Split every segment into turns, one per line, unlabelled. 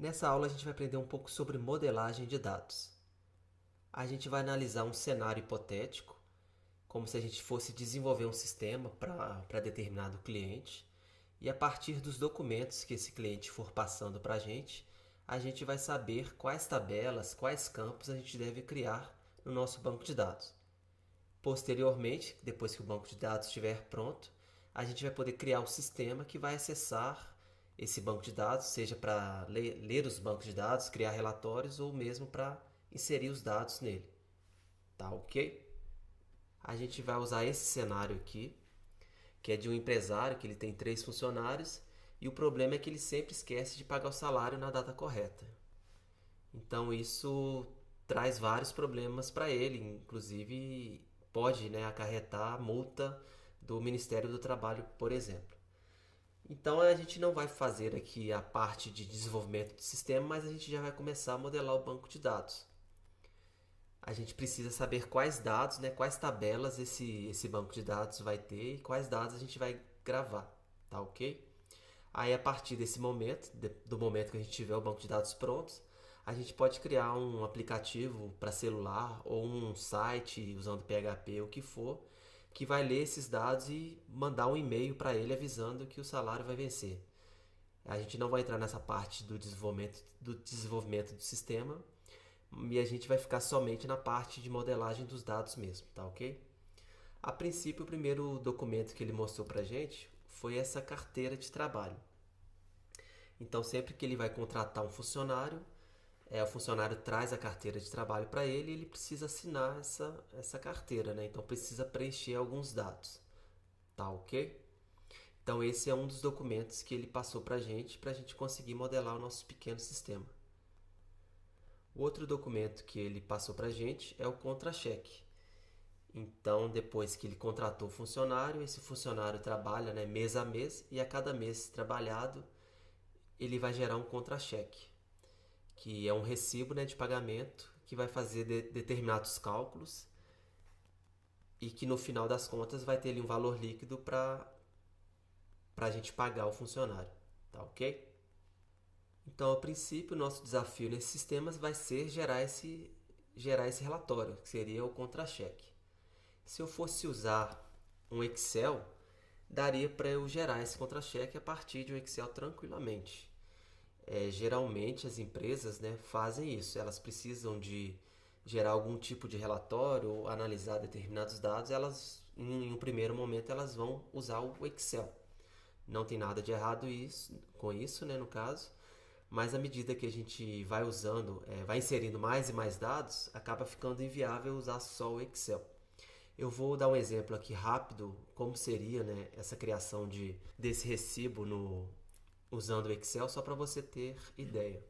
Nessa aula a gente vai aprender um pouco sobre modelagem de dados. A gente vai analisar um cenário hipotético, como se a gente fosse desenvolver um sistema para determinado cliente, e a partir dos documentos que esse cliente for passando para a gente vai saber quais tabelas, quais campos a gente deve criar no nosso banco de dados. Posteriormente, depois que o banco de dados estiver pronto, a gente vai poder criar o sistema que vai acessar esse banco de dados, seja para ler os bancos de dados, criar relatórios ou mesmo para inserir os dados nele. Tá ok? A gente vai usar esse cenário aqui, que é de um empresário que ele tem 3 funcionários e o problema é que ele sempre esquece de pagar o salário na data correta. Então isso traz vários problemas para ele, inclusive pode, né, acarretar multa do Ministério do Trabalho, por exemplo. Então a gente não vai fazer aqui a parte de desenvolvimento do sistema, mas a gente já vai começar a modelar o banco de dados. A gente precisa saber quais dados, né, quais tabelas esse banco de dados vai ter e quais dados a gente vai gravar, tá ok? Aí a partir desse momento, do momento que a gente tiver o banco de dados prontos, a gente pode criar um aplicativo para celular ou um site usando PHP, o que for, que vai ler esses dados e mandar um e-mail para ele avisando que o salário vai vencer. A gente não vai entrar nessa parte do desenvolvimento do sistema e a gente vai ficar somente na parte de modelagem dos dados mesmo, tá ok? A princípio, o primeiro documento que ele mostrou para a gente foi essa carteira de trabalho. Então, sempre que ele vai contratar um funcionário, o funcionário traz a carteira de trabalho para ele e ele precisa assinar essa carteira, né? Então, precisa preencher alguns dados, tá ok? Então, esse é um dos documentos que ele passou para a gente conseguir modelar o nosso pequeno sistema. O outro documento que ele passou para a gente é o contra-cheque. Então, depois que ele contratou o funcionário, esse funcionário trabalha, né, mês a mês e a cada mês trabalhado ele vai gerar um contra-cheque, que é um recibo, né, de pagamento que vai fazer determinados cálculos e que no final das contas vai ter ali um valor líquido para a gente pagar o funcionário, tá ok? Então, a princípio, o nosso desafio nesses sistemas vai ser gerar esse relatório, que seria o contra-cheque. Se eu fosse usar um Excel, daria para eu gerar esse contra-cheque a partir de um Excel tranquilamente. Geralmente as empresas, né, fazem isso, elas precisam de gerar algum tipo de relatório ou analisar determinados dados, elas em um primeiro momento elas vão usar o Excel. Não tem nada de errado com isso, né, no caso, mas à medida que a gente vai usando, vai inserindo mais e mais dados, acaba ficando inviável usar só o Excel. Eu vou dar um exemplo aqui rápido, como seria, né, essa criação desse recibo usando o Excel, só para você ter ideia.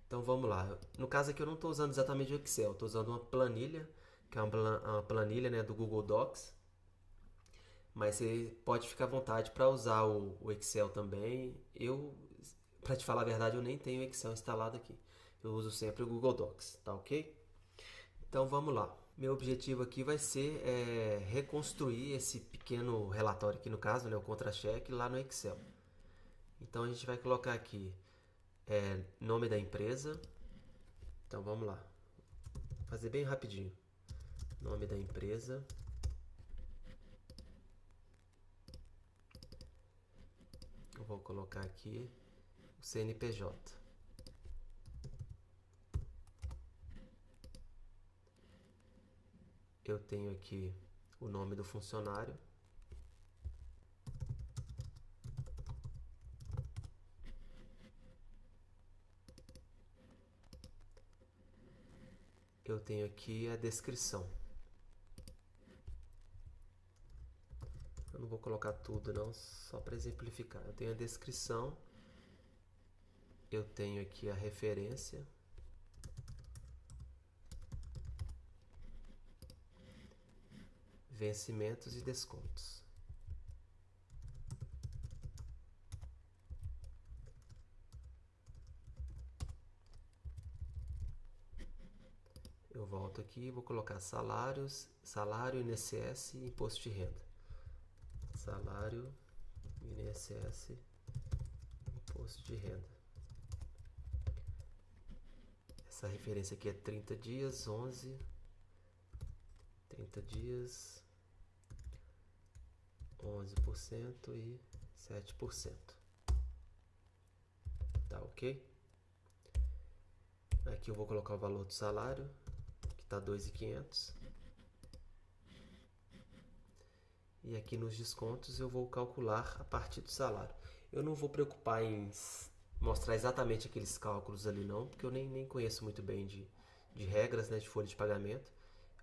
Então vamos lá. No caso aqui eu não estou usando exatamente o Excel, estou usando uma planilha, que é uma planilha, né, do Google Docs. Mas você pode ficar à vontade para usar o Excel também. Para te falar a verdade, eu nem tenho o Excel instalado aqui. Eu uso sempre o Google Docs, tá ok? Então vamos lá. Meu objetivo aqui vai ser reconstruir esse pequeno relatório aqui no caso, né, o contra-cheque lá no Excel. Então a gente vai colocar aqui nome da empresa. Então vamos lá. Vou fazer bem rapidinho. Nome da empresa. Eu vou colocar aqui o CNPJ. Eu tenho aqui o nome do funcionário. Eu tenho aqui a descrição. Eu não vou colocar tudo não, só para exemplificar. Eu tenho a descrição. Eu tenho aqui a referência. Vencimentos e descontos. Eu volto aqui e vou colocar salários, salário, INSS e imposto de renda. Salário, INSS, imposto de renda. Essa referência aqui é 30 dias, 11, 30 dias, 11% e 7%. Tá ok? Aqui eu vou colocar o valor do salário, que está 2.500. E aqui nos descontos eu vou calcular a partir do salário. Eu não vou preocupar em mostrar exatamente aqueles cálculos ali não, porque eu nem conheço muito bem de regras, né, de folha de pagamento.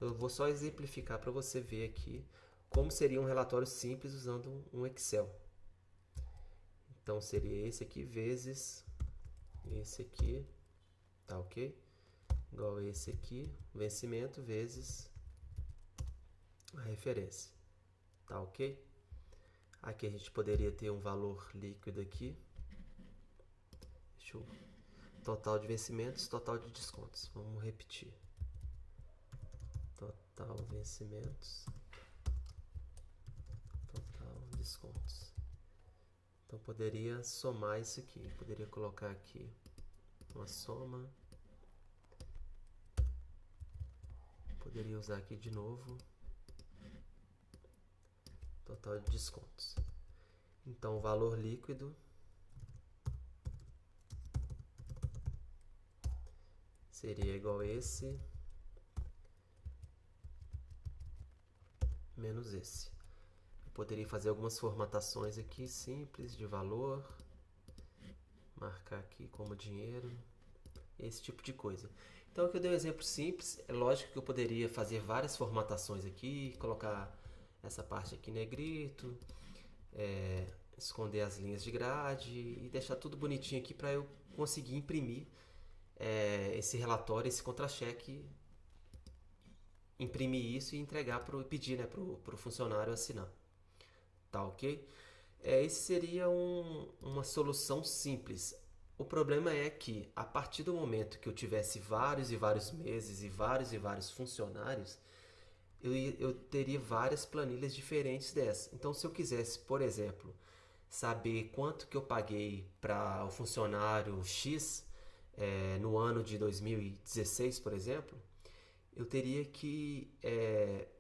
Eu vou só exemplificar para você ver aqui como seria um relatório simples usando um Excel. Então seria esse aqui vezes esse aqui, tá ok? Igual esse aqui, vencimento vezes a referência, tá ok? Aqui a gente poderia ter um valor líquido aqui. Deixa eu... Total de vencimentos, total de descontos. Vamos repetir. Total vencimentos, total descontos. Então poderia somar isso aqui. Poderia colocar aqui uma soma. Poderia usar aqui de novo. Total de descontos. Então o valor líquido seria igual a esse menos esse. Eu poderia fazer algumas formatações aqui simples de valor, marcar aqui como dinheiro, esse tipo de coisa. Então aqui eu dei um exemplo simples. É lógico que eu poderia fazer várias formatações aqui, colocar essa parte aqui em negrito, esconder as linhas de grade e deixar tudo bonitinho aqui para eu conseguir imprimir esse relatório, esse contra-cheque, imprimir isso e entregar pedir, né, para o funcionário assinar. Tá ok? Esse seria uma solução simples. O problema é que a partir do momento que eu tivesse vários e vários meses e vários funcionários, eu teria várias planilhas diferentes dessa. Então, se eu quisesse, por exemplo, saber quanto que eu paguei para o funcionário X no ano de 2016, por exemplo, eu teria que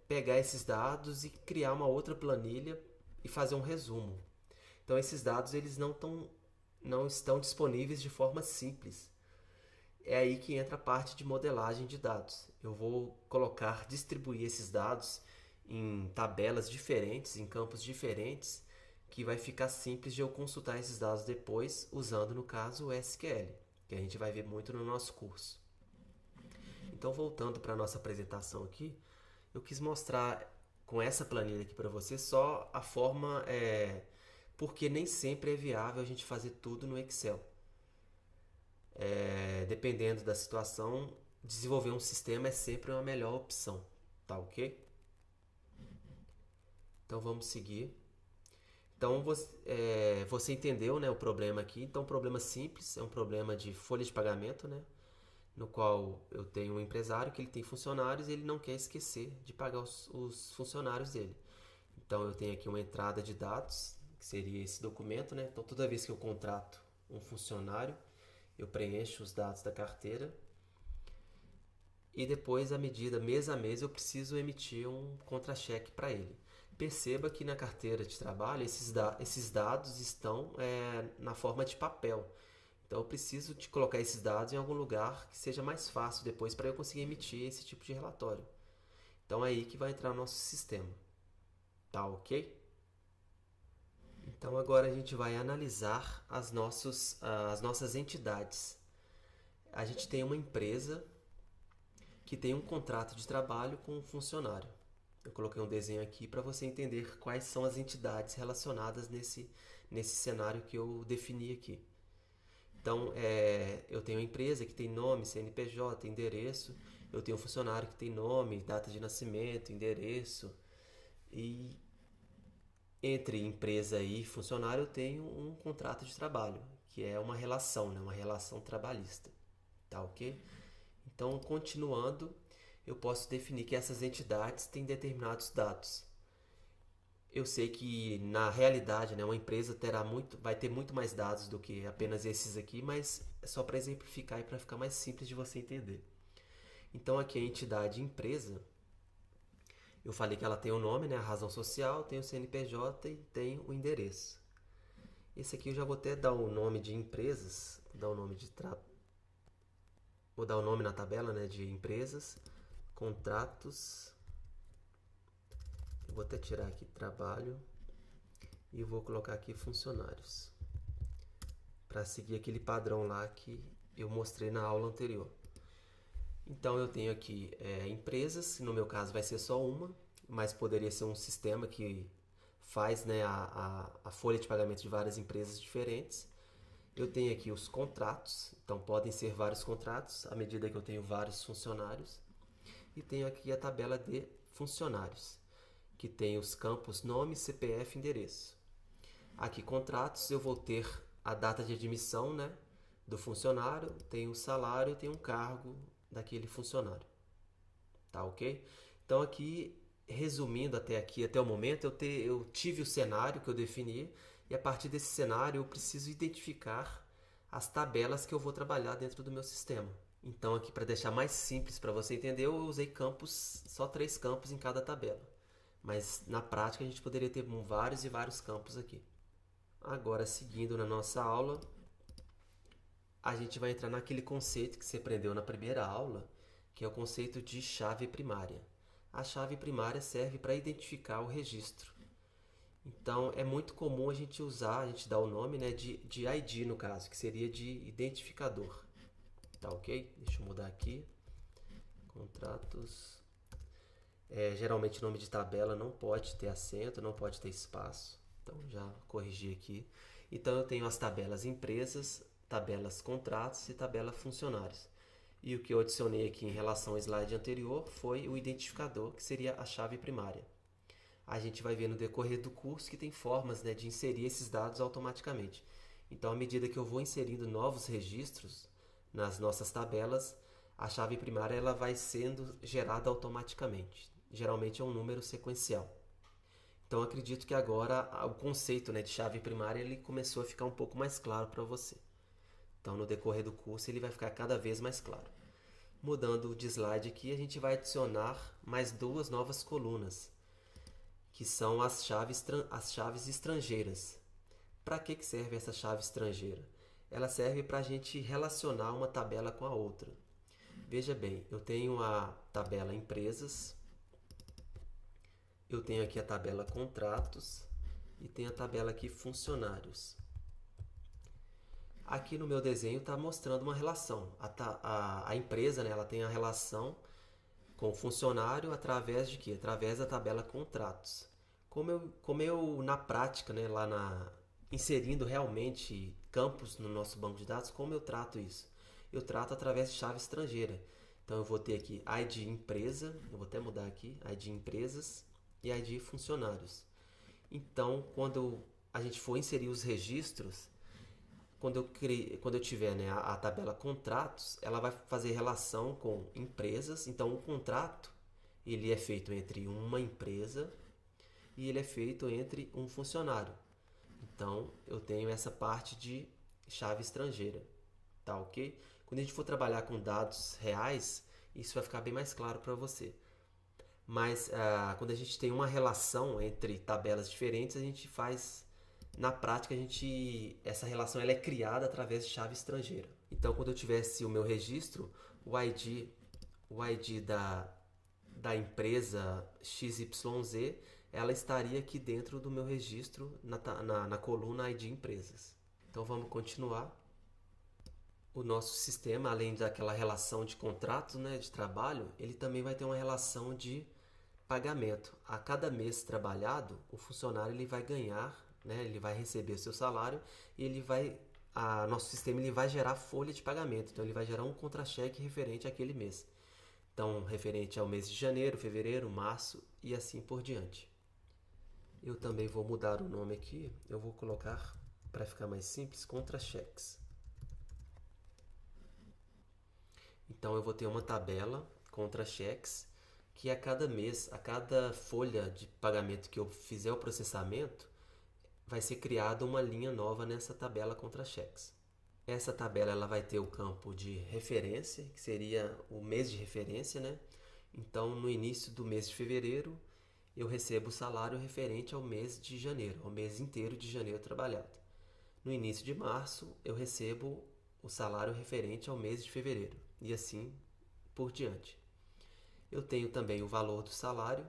pegar esses dados e criar uma outra planilha e fazer um resumo. Então, esses dados eles não estão disponíveis de forma simples. É aí que entra a parte de modelagem de dados. Eu vou distribuir esses dados em tabelas diferentes, em campos diferentes, que vai ficar simples de eu consultar esses dados depois, usando, no caso, o SQL, que a gente vai ver muito no nosso curso. Então, voltando para a nossa apresentação aqui, eu quis mostrar com essa planilha aqui para você só a forma, porque nem sempre é viável a gente fazer tudo no Excel. Dependendo da situação, desenvolver um sistema é sempre uma melhor opção, tá ok? Então vamos seguir. Então você entendeu, né, o problema aqui. Então um problema simples, é um problema de folha de pagamento, né? No qual eu tenho um empresário que ele tem funcionários e ele não quer esquecer de pagar os funcionários dele. Então eu tenho aqui uma entrada de dados, que seria esse documento, né? Então toda vez que eu contrato um funcionário, eu preencho os dados da carteira e depois, à medida, mês a mês, eu preciso emitir um contra-cheque para ele. Perceba que na carteira de trabalho esses dados estão na forma de papel. Então eu preciso de colocar esses dados em algum lugar que seja mais fácil depois para eu conseguir emitir esse tipo de relatório. Então é aí que vai entrar o nosso sistema. Tá ok? Então agora a gente vai analisar as nossas entidades. A gente tem uma empresa que tem um contrato de trabalho com um funcionário. Eu coloquei um desenho aqui para você entender quais são as entidades relacionadas nesse cenário que eu defini aqui. Então, eu tenho uma empresa que tem nome, CNPJ, endereço. Eu tenho um funcionário que tem nome, data de nascimento, endereço. E entre empresa e funcionário eu tenho um contrato de trabalho, que é uma relação, né? Uma relação trabalhista. Tá ok? Então, continuando, eu posso definir que essas entidades têm determinados dados. Eu sei que na realidade, né, uma empresa vai ter muito mais dados do que apenas esses aqui, mas é só para exemplificar e para ficar mais simples de você entender. Então aqui a entidade empresa, eu falei que ela tem o nome, né, a razão social, tem o CNPJ e tem o endereço. Esse aqui eu já vou até dar o nome de empresas, vou dar o nome na tabela, né, de empresas, contratos. Eu vou até tirar aqui trabalho e vou colocar aqui funcionários, para seguir aquele padrão lá que eu mostrei na aula anterior. Então eu tenho aqui empresas, no meu caso vai ser só uma, mas poderia ser um sistema que faz, né, a folha de pagamento de várias empresas diferentes. Eu tenho aqui os contratos, então podem ser vários contratos à medida que eu tenho vários funcionários. E tenho aqui a tabela de funcionários, que tem os campos nome, CPF e endereço. Aqui contratos, eu vou ter a data de admissão, né, do funcionário, tem o salário, tem um cargo daquele funcionário. Tá ok? Então aqui, resumindo até aqui, até o momento, eu tive o cenário que eu defini e a partir desse cenário eu preciso identificar as tabelas que eu vou trabalhar dentro do meu sistema. Então aqui, para deixar mais simples para você entender, eu usei campos, só 3 campos em cada tabela. Mas na prática a gente poderia ter vários e vários campos aqui. Agora, seguindo na nossa aula, a gente vai entrar naquele conceito que você aprendeu na primeira aula, que é o conceito de chave primária. A chave primária serve para identificar o registro. Então, é muito comum a gente dar o nome, né, de ID no caso, que seria de identificador. Tá ok? Deixa eu mudar aqui. Contratos. Geralmente nome de tabela não pode ter acento, não pode ter espaço. Então, já corrigi aqui. Então, eu tenho as tabelas empresas, tabelas contratos e tabela funcionários. E o que eu adicionei aqui em relação ao slide anterior foi o identificador, que seria a chave primária. A gente vai ver no decorrer do curso que tem formas, né, de inserir esses dados automaticamente. Então, à medida que eu vou inserindo novos registros nas nossas tabelas, a chave primária ela vai sendo gerada automaticamente. Geralmente é um número sequencial. Então, acredito que agora o conceito, né, de chave primária ele começou a ficar um pouco mais claro para você. Então, no decorrer do curso, ele vai ficar cada vez mais claro. Mudando de slide aqui, a gente vai adicionar mais 2 novas colunas, que são as chaves estrangeiras. Para que serve essa chave estrangeira? Ela serve para a gente relacionar uma tabela com a outra. Veja bem, eu tenho a tabela empresas, eu tenho aqui a tabela contratos e tenho a tabela aqui funcionários. Aqui no meu desenho está mostrando uma relação. A empresa, né, ela tem a relação com o funcionário através de quê? Através da tabela contratos. Como eu na prática, né, inserindo realmente campos no nosso banco de dados, como eu trato isso? Eu trato através de chave estrangeira. Então eu vou ter aqui ID empresa, eu vou até mudar aqui, ID empresas e ID funcionários. Então, quando a gente for inserir os registros, quando eu tiver, né, a tabela contratos, ela vai fazer relação com empresas. Então, o contrato ele é feito entre uma empresa e ele é feito entre um funcionário. Então, eu tenho essa parte de chave estrangeira, tá ok? Quando a gente for trabalhar com dados reais, isso vai ficar bem mais claro para você. Mas quando a gente tem uma relação entre tabelas diferentes, a gente faz na prática essa relação ela é criada através de chave estrangeira. Então, quando eu tivesse o meu registro, o ID da empresa XYZ, ela estaria aqui dentro do meu registro na coluna ID empresas. Então, vamos continuar. O nosso sistema, além daquela relação de contratos, né, de trabalho, ele também vai ter uma relação de pagamento. A cada mês trabalhado, o funcionário ele vai ganhar, né, ele vai receber o seu salário e nosso sistema ele vai gerar folha de pagamento. Então, ele vai gerar um contra-cheque referente àquele mês. Então, referente ao mês de janeiro, fevereiro, março e assim por diante. Eu também vou mudar o nome aqui. Eu vou colocar, para ficar mais simples, contra-cheques. Então, eu vou ter uma tabela contra-cheques que a cada mês, a cada folha de pagamento que eu fizer o processamento, vai ser criada uma linha nova nessa tabela contra-cheques. Essa tabela ela vai ter o campo de referência, que seria o mês de referência, né? Então, no início do mês de fevereiro, eu recebo o salário referente ao mês de janeiro, ao mês inteiro de janeiro trabalhado. No início de março, eu recebo o salário referente ao mês de fevereiro, e assim por diante. Eu tenho também o valor do salário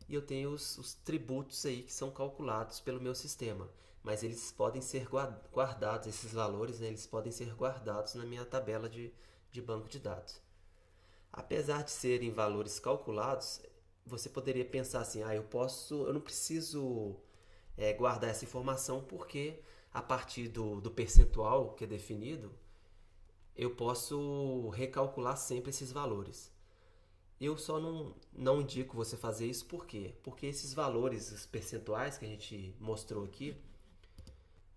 e eu tenho os tributos aí que são calculados pelo meu sistema, mas eles podem ser guardados, esses valores, né, eles podem ser guardados na minha tabela de banco de dados. Apesar de serem valores calculados, você poderia pensar assim, eu não preciso guardar essa informação porque a partir do percentual que é definido, eu posso recalcular sempre esses valores. Eu só não indico você fazer isso por quê? Porque esses valores, os percentuais que a gente mostrou aqui,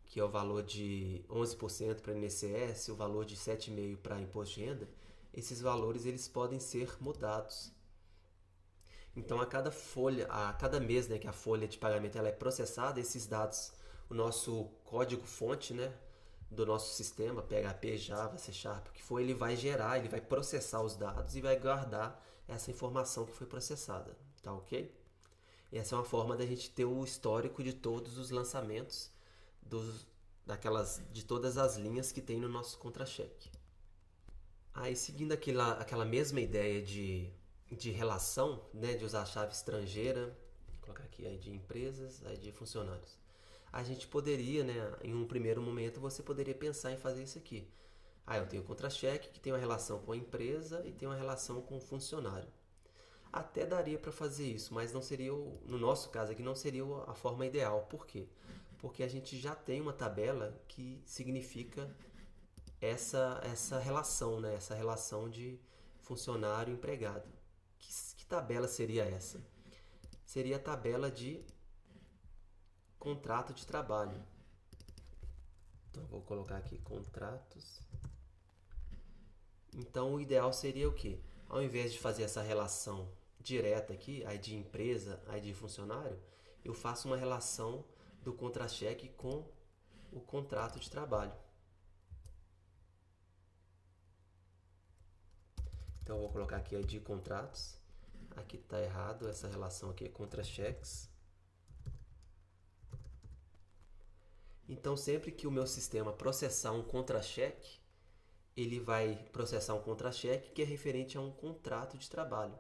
que é o valor de 11% para INSS, o valor de 7,5% para imposto de renda, esses valores eles podem ser mudados. Então, a cada mês, né, que a folha de pagamento ela é processada, esses dados, o nosso código-fonte, né, do nosso sistema, PHP, Java, C Sharp, o que for, ele vai gerar, ele vai processar os dados e vai guardar essa informação que foi processada, tá ok? E essa é uma forma da gente ter o histórico de todos os lançamentos de todas as linhas que tem no nosso contra-cheque. Aí, seguindo aquela mesma ideia de relação, né, de usar a chave estrangeira, vou colocar aqui ID empresas, ID funcionários. A gente poderia, né, em um primeiro momento, você poderia pensar em fazer isso aqui. Eu tenho o contra-cheque que tem uma relação com a empresa e tem uma relação com o funcionário. Até daria para fazer isso, mas não seria, no nosso caso aqui, não seria a forma ideal. Por quê? Porque a gente já tem uma tabela que significa essa relação, né? Essa relação de funcionário-empregado. Que tabela seria essa? Seria a tabela de contrato de trabalho. Então, vou colocar aqui contratos. Então, o ideal seria o quê? Ao invés de fazer essa relação direta aqui, ID empresa, ID funcionário, eu faço uma relação do contra-cheque com o contrato de trabalho. Então, eu vou colocar aqui ID contratos. Aqui está errado, essa relação aqui é contra-cheques. Então, sempre que o meu sistema processar um contra-cheque, ele vai processar um contra-cheque que é referente a um contrato de trabalho.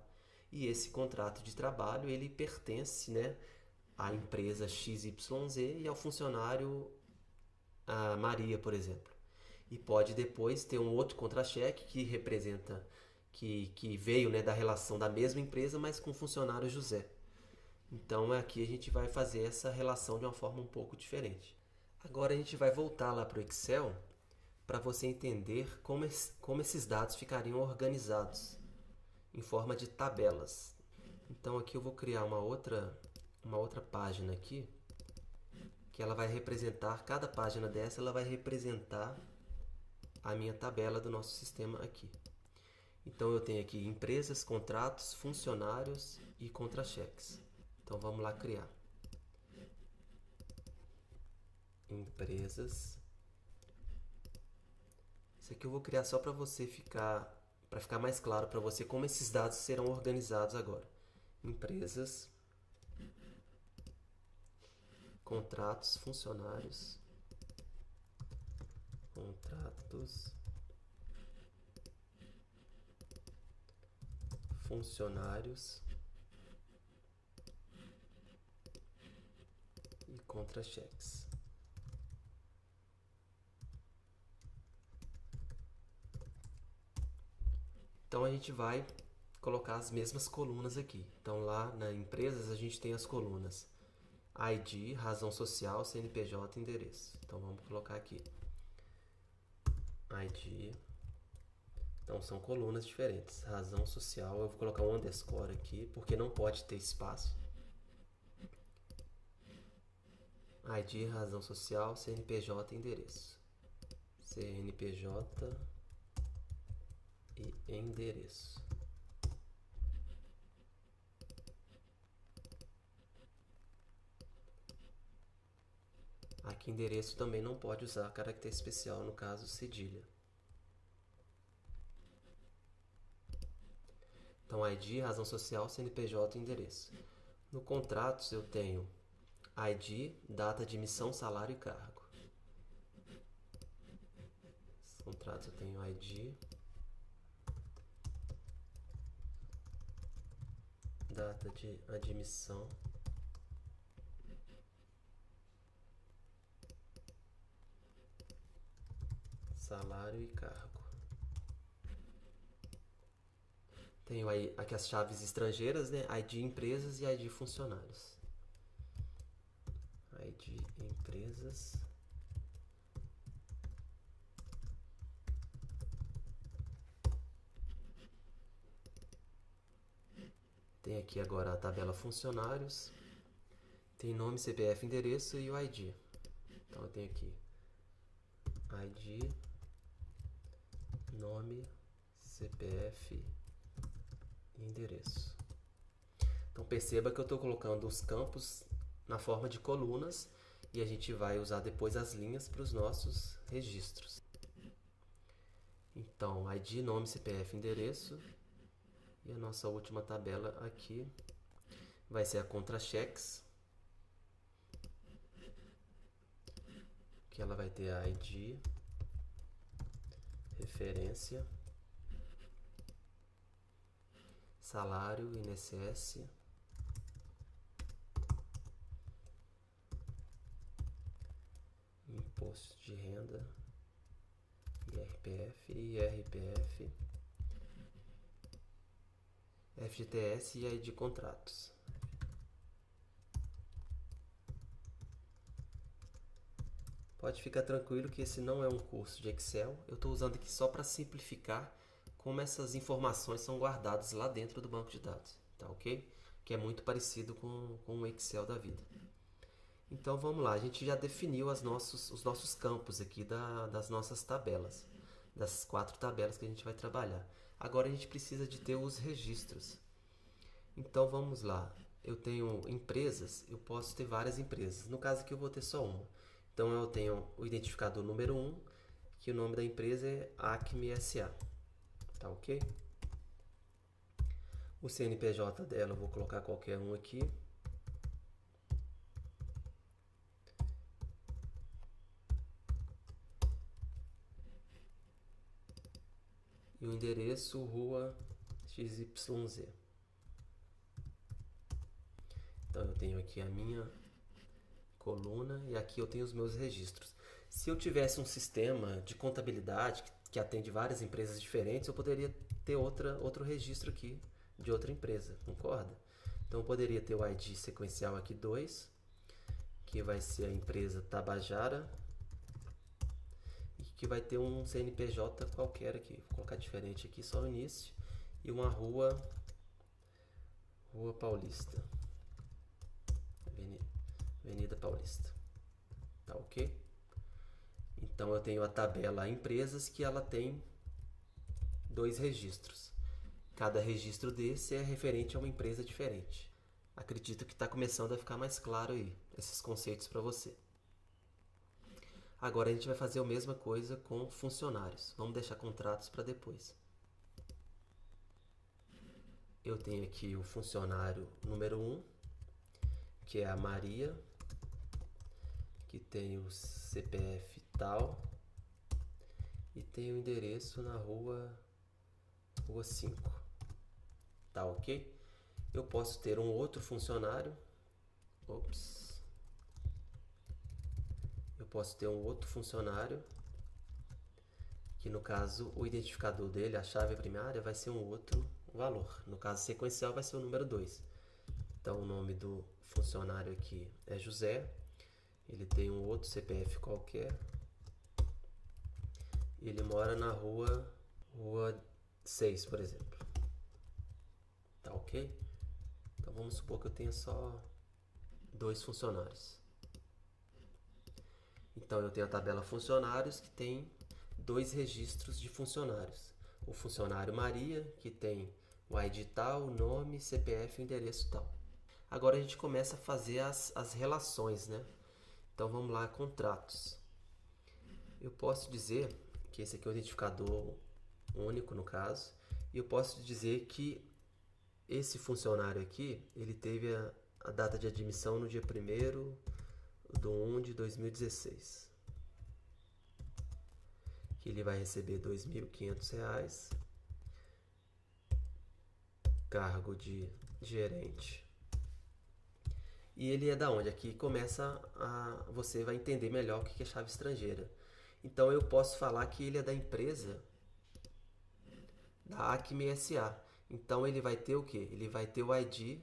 E esse contrato de trabalho, ele pertence, né, à empresa XYZ e ao funcionário a Maria, por exemplo. E pode depois ter um outro contra-cheque que representa, que veio, né, da relação da mesma empresa, mas com o funcionário José. Então aqui a gente vai fazer essa relação de uma forma um pouco diferente. Agora a gente vai voltar lá para o Excel para você entender como esses dados ficariam organizados em forma de tabelas. Então aqui eu vou criar uma outra página aqui, que ela vai representar, cada página dessa ela vai representar a minha tabela do nosso sistema aqui. Então eu tenho aqui empresas, contratos, funcionários e contra-cheques. Então vamos lá criar. Empresas. Isso aqui eu vou criar só para ficar mais claro para você como esses dados serão organizados agora. Empresas, contratos, funcionários, contratos, funcionários e contra-cheques. Então a gente vai colocar as mesmas colunas aqui. Então lá na empresas a gente tem as colunas ID, razão social, CNPJ, endereço. Então vamos colocar aqui ID. Então são colunas diferentes. Razão social, eu vou colocar um underscore aqui porque não pode ter espaço. ID, razão social, CNPJ, endereço. CNPJ e endereço. Aqui endereço também não pode usar caractere especial, no caso cedilha. Então ID, razão social, CNPJ e endereço. No contratos eu tenho ID, data de emissão, salário e cargo. Nos contratos eu tenho ID, data de admissão, salário e cargo. Tenho aí aqui as chaves estrangeiras, né? ID empresas e ID funcionários. ID empresas. Tem aqui agora a tabela funcionários. Tem nome, CPF, endereço e o ID. Então eu tenho aqui ID, nome, CPF e endereço. Então perceba que eu estou colocando os campos na forma de colunas e a gente vai usar depois as linhas para os nossos registros. Então ID, nome, CPF, endereço. E a nossa última tabela aqui vai ser a contra-cheques, que ela vai ter a ID, referência, salário, INSS, imposto de renda, IRPF, IRPF, FGTS e ID contratos. Pode ficar tranquilo que esse não é um curso de Excel, eu estou usando aqui só para simplificar como essas informações são guardadas lá dentro do banco de dados, tá ok? Que é muito parecido com o Excel da vida. Então vamos lá, a gente já definiu os nossos campos aqui das nossas tabelas, das 4 tabelas que a gente vai trabalhar. Agora a gente precisa de ter os registros. Então vamos lá, eu tenho empresas, eu posso ter várias empresas, no caso aqui eu vou ter só uma. Então eu tenho o identificador número 1, que o nome da empresa é Acme SA, tá ok? O CNPJ dela eu vou colocar qualquer um aqui. E o endereço, Rua XYZ. Então eu tenho aqui a minha coluna e aqui eu tenho os meus registros. Se eu tivesse um sistema de contabilidade que atende várias empresas diferentes, eu poderia ter outro registro aqui de outra empresa, concorda? Então eu poderia ter o ID sequencial aqui 2, que vai ser a empresa Tabajara, e que vai ter um CNPJ qualquer aqui. Vou colocar diferente aqui, só no início, e uma Rua Paulista, Avenida Paulista, tá ok? Então eu tenho a tabela empresas que ela tem 2 registros. Cada registro desse é referente a uma empresa diferente. Acredito que está começando a ficar mais claro aí esses conceitos para você. Agora a gente vai fazer a mesma coisa com funcionários. Vamos deixar contratos para depois. Eu tenho aqui o funcionário número 1, que é a Maria, que tem o CPF tal e tem o endereço na rua 5. Tá ok? Eu posso ter um outro funcionário. Eu posso ter um outro funcionário que, no caso, o identificador dele, a chave primária, vai ser um outro valor. No caso sequencial vai ser o número 2. Então o nome do funcionário aqui é José. Ele tem um outro CPF qualquer. Ele mora na rua 6, por exemplo. Tá ok? Então vamos supor que eu tenha só 2 funcionários. Então eu tenho a tabela funcionários que tem 2 registros de funcionários. O funcionário Maria, que tem o ID tal, o nome, CPF e o endereço tal. Agora a gente começa a fazer as relações, né? Então vamos lá, contratos. Eu posso dizer que esse aqui é o identificador único no caso, e eu posso dizer que esse funcionário aqui, ele teve a data de admissão no dia 1º de 2016. Que ele vai receber R$ 2.500, cargo de gerente. E ele é da onde? Aqui começa você vai entender melhor o que é chave estrangeira. Então eu posso falar que ele é da empresa da Acme SA. Então ele vai ter o quê? Ele vai ter o ID,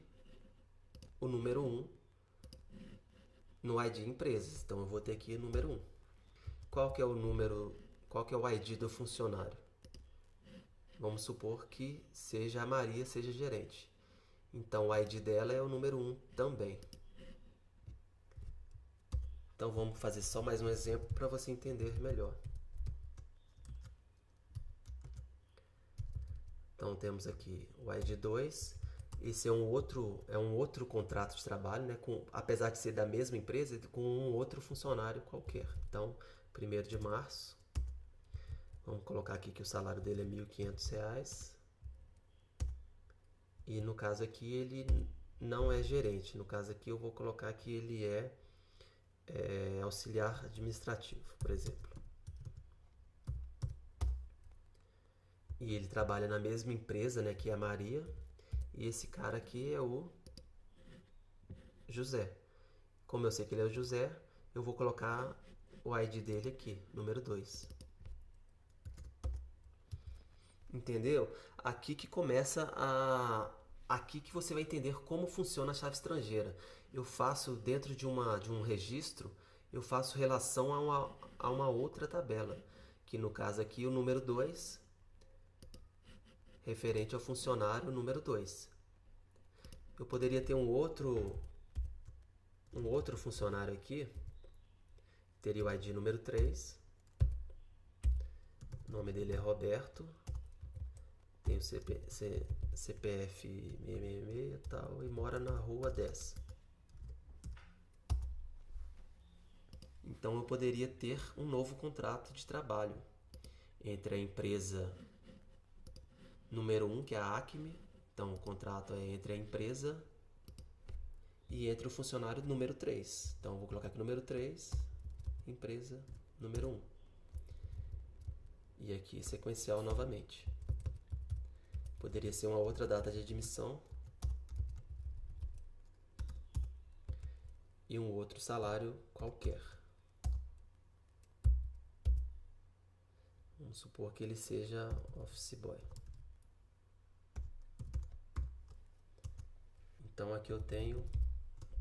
o número 1, no ID empresas. Então eu vou ter aqui o número 1. Qual que é o número, qual que é o ID do funcionário? Vamos supor que seja a Maria, seja gerente. Então o ID dela é o número 1 também. Então vamos fazer só mais um exemplo para você entender melhor. Então temos aqui o ID 2. Esse é um outro contrato de trabalho, né? Apesar de ser da mesma empresa, com um outro funcionário qualquer. Então, 1º de março. Vamos colocar aqui que o salário dele é R$ 1.500. E no caso aqui ele não é gerente. No caso aqui eu vou colocar que ele é auxiliar administrativo, por exemplo. E ele trabalha na mesma empresa, né, que é a Maria. E esse cara aqui é o José. Como eu sei que ele é o José, eu vou colocar o ID dele aqui, número 2. Entendeu? Aqui que começa Aqui que você vai entender como funciona a chave estrangeira. Eu faço dentro de um registro, eu faço relação a uma outra tabela. Que no caso aqui o número 2, referente ao funcionário número 2. Eu poderia ter um outro funcionário aqui, teria o ID número 3, o nome dele é Roberto, tem o CPF 666 e tal, e mora na rua 10. Então eu poderia ter um novo contrato de trabalho entre a empresa número 1, que é a Acme. Então o contrato é entre a empresa e entre o funcionário número 3. Então eu vou colocar aqui número 3, empresa número 1. E aqui sequencial novamente. Poderia ser uma outra data de admissão e um outro salário qualquer. Vamos supor que ele seja office boy. Então aqui eu tenho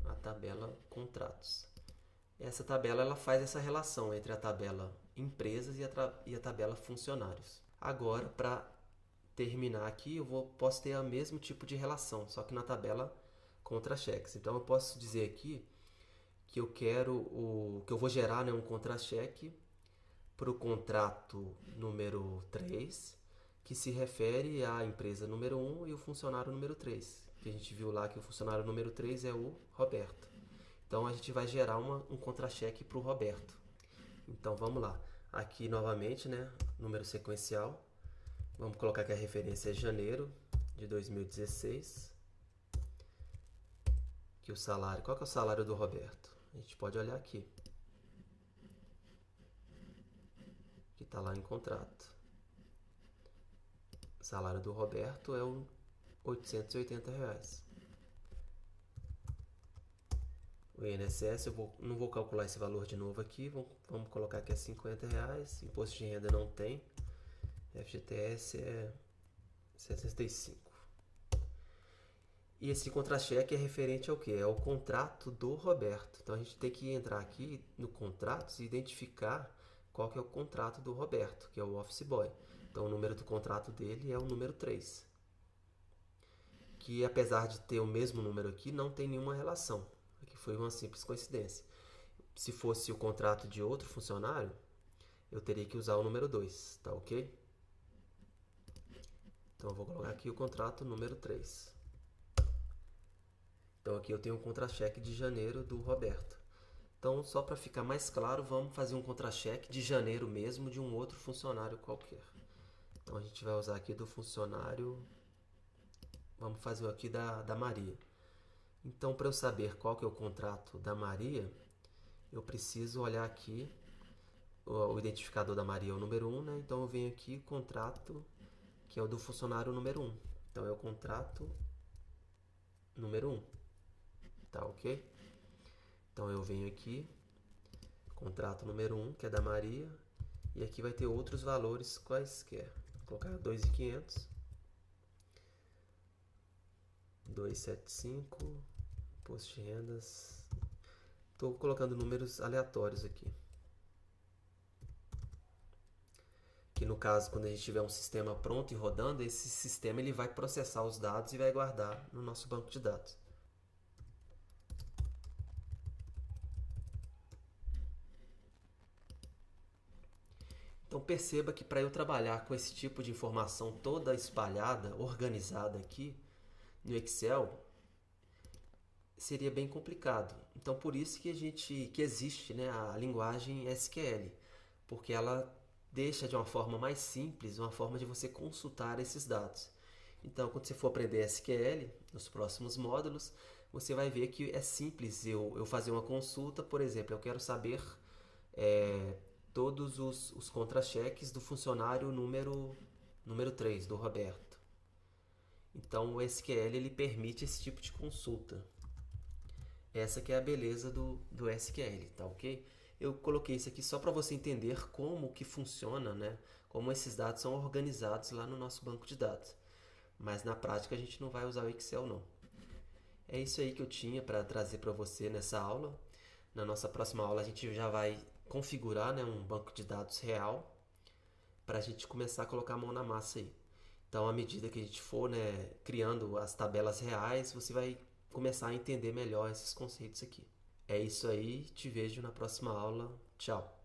a tabela contratos. Essa tabela ela faz essa relação entre a tabela empresas e a tabela funcionários. Agora, para terminar aqui, posso ter o mesmo tipo de relação, só que na tabela contra-cheques. Então eu posso dizer aqui que que eu vou gerar, né, um contra-cheque para o contrato número 3, que se refere à empresa número 1 e o funcionário número 3. Que a gente viu lá que o funcionário número 3 é o Roberto. Então a gente vai gerar um contra-cheque para o Roberto. Então vamos lá. Aqui novamente, né, número sequencial. Vamos colocar que a referência é janeiro de 2016. Que o salário, qual que é o salário do Roberto? A gente pode olhar aqui. Que está lá em contrato. O salário do Roberto é o R$ 880. O INSS, não vou calcular esse valor de novo aqui, vamos colocar que é R$ 50, imposto de renda não tem, FGTS é 65. E esse contra-cheque é referente ao que? É o contrato do Roberto. Então a gente tem que entrar aqui no contratos e identificar qual que é o contrato do Roberto, que é o office boy. Então o número do contrato dele é o número 3. Que apesar de ter o mesmo número aqui, não tem nenhuma relação. Aqui foi uma simples coincidência. Se fosse o contrato de outro funcionário, eu teria que usar o número 2, tá ok? Então eu vou colocar aqui o contrato número 3. Então aqui eu tenho um contra-cheque de janeiro do Roberto. Então, só para ficar mais claro, vamos fazer um contra-cheque de janeiro mesmo de um outro funcionário qualquer. Então, a gente vai usar aqui do funcionário, vamos fazer o aqui da Maria. Então, para eu saber qual que é o contrato da Maria, eu preciso olhar aqui, o identificador da Maria é o número 1, né? Então, eu venho aqui, contrato, que é o do funcionário número 1. Então, é o contrato número 1, tá ok? Então, eu venho aqui, contrato número 1, que é da Maria, e aqui vai ter outros valores quaisquer. Vou colocar 2.500, 275, imposto de rendas. Estou colocando números aleatórios aqui. Que no caso, quando a gente tiver um sistema pronto e rodando, esse sistema ele vai processar os dados e vai guardar no nosso banco de dados. Então perceba que para eu trabalhar com esse tipo de informação toda espalhada, organizada aqui no Excel, seria bem complicado. Então por isso que existe, né, a linguagem SQL, porque ela deixa de uma forma mais simples, uma forma de você consultar esses dados. Então quando você for aprender SQL nos próximos módulos, você vai ver que é simples eu fazer uma consulta, por exemplo, eu quero saber todos os contra-cheques do funcionário número 3 do Roberto. Então o SQL ele permite esse tipo de consulta. Essa que é a beleza do SQL, tá ok? Eu coloquei isso aqui só para você entender como que funciona, né? Como esses dados são organizados lá no nosso banco de dados. Mas na prática a gente não vai usar o Excel não. É isso aí que eu tinha para trazer para você nessa aula. Na nossa próxima aula a gente já vai configurar, né, um banco de dados real para a gente começar a colocar a mão na massa aí. Então, à medida que a gente for, né, criando as tabelas reais, você vai começar a entender melhor esses conceitos aqui. É isso aí, te vejo na próxima aula. Tchau!